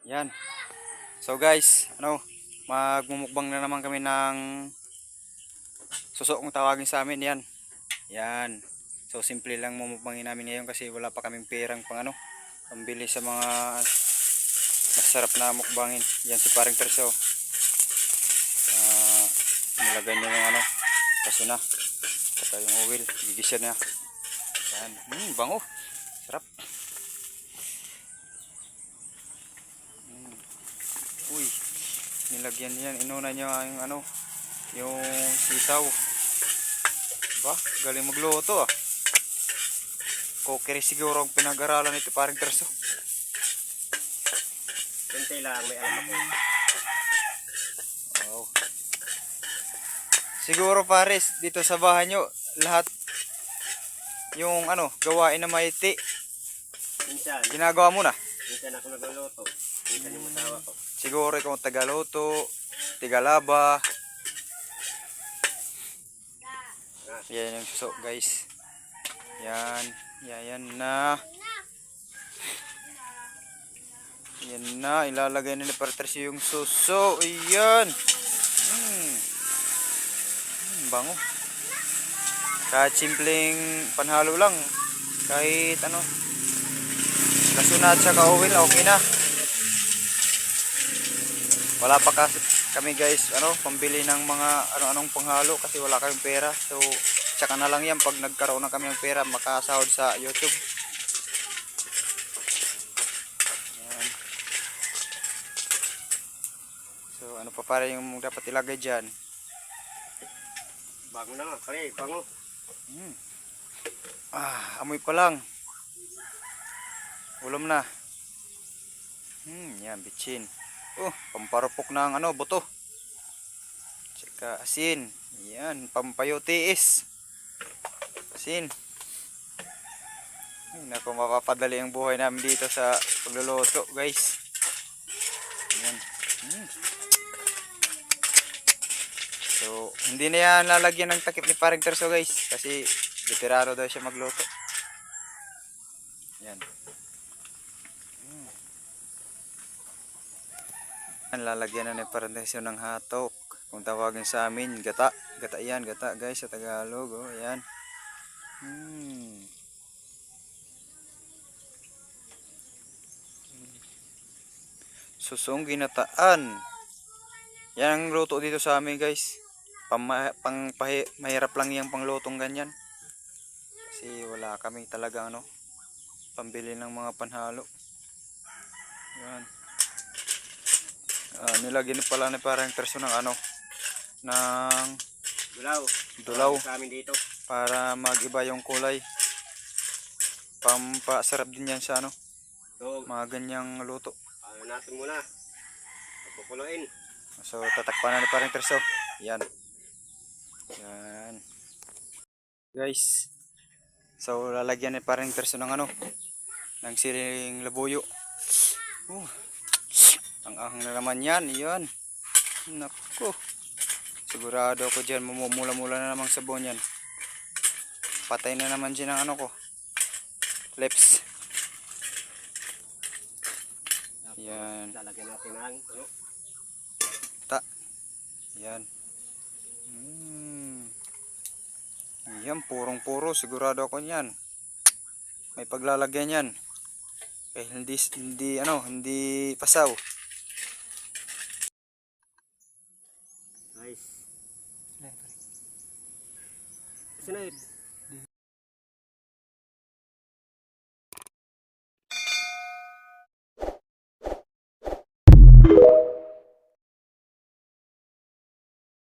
Yan. So guys, magmumukbang na naman kami ng suso kung tawagin sa amin. Yan. Yan. So simple lang mumukbangin namin ngayon kasi wala pa kaming perang pambili sa mga masarap na mukbangin. Yan si Paring Terso. Nilagay niya yung kaso na. Saka yung oil, gigisa niya. Yan. Bango. Sarap. Uy, nilagyan niyan, inuna niya yung sitaw. Ba, galing magluto ah. Cookery siguro ang pinag-aralan nito Paring Terso. Hintay lang, may alam ako. Wow. Siguro pares, dito sa bahay nyo, lahat yung gawain na maiti. Minsan, ginagawa mo na. minsan ako nagluluto. Minsan yung masawa ko. Siguro ikaw tagaluto, tigalaba. Yan yung suso guys. Yan. Yan na. Yan na. Ilalagay na ni Paring yung suso. Ayan. Bango. Kahit simpleng panhalo lang. Kahit lasunat sa ka-oil, okay na. Wala pa kasi kami guys pambili ng mga anong panghalo kasi wala kaming pera. So tsaka na lang yan pag nagkaroon na kami ng pera makasahod sa YouTube. Yan. So pa para yung dapat ilagay dyan? Bango na nga, kare, bango. Amoy pa lang. Ulam na. Yan, bitchin. Pamparupok ng buto. Tsaka asin. Yan, pampayotiis. Asin. Naku, mapapadali ang buhay namin dito sa pagluluto, guys. Yan. So, hindi na yan lalagyan ng takip ni Paring Terso, guys. Kasi, veterano daw siya magluto. Yan. Lalagyan na ni Paring Terso ng hatok. Kung tawagin sa amin, gata. Gata yan, gata guys sa Tagalog. Ayan. Susong ginataan. Yan ang luto dito sa amin guys. Mahirap lang yung panglutong ganyan. Kasi wala kami talaga pambili ng mga panhalo. Yan. Nilagyan pala ni Paring Terso ng ng dulaw Sa amin dito. para mag-iba yung kulay. Pampasarap din yan sa mga ganyang luto. Natin muna. Pupuluin. So tatakpan na ni Paring Terso. Yan. Yan. Guys. So lalagyan ni Paring Terso ng ng siling labuyo. Ang ahang na naman yan. Yan. Naku. Sigurado ako dyan. Mumula-mula na namang sabon yan. Patay na naman dyan ang ko. Lips. Yan. Lalagyan natin ng Yan. Yan. Purong-puro. Sigurado ako yan. May paglalagyan yan. Hindi pasaw. Nice. Sunod.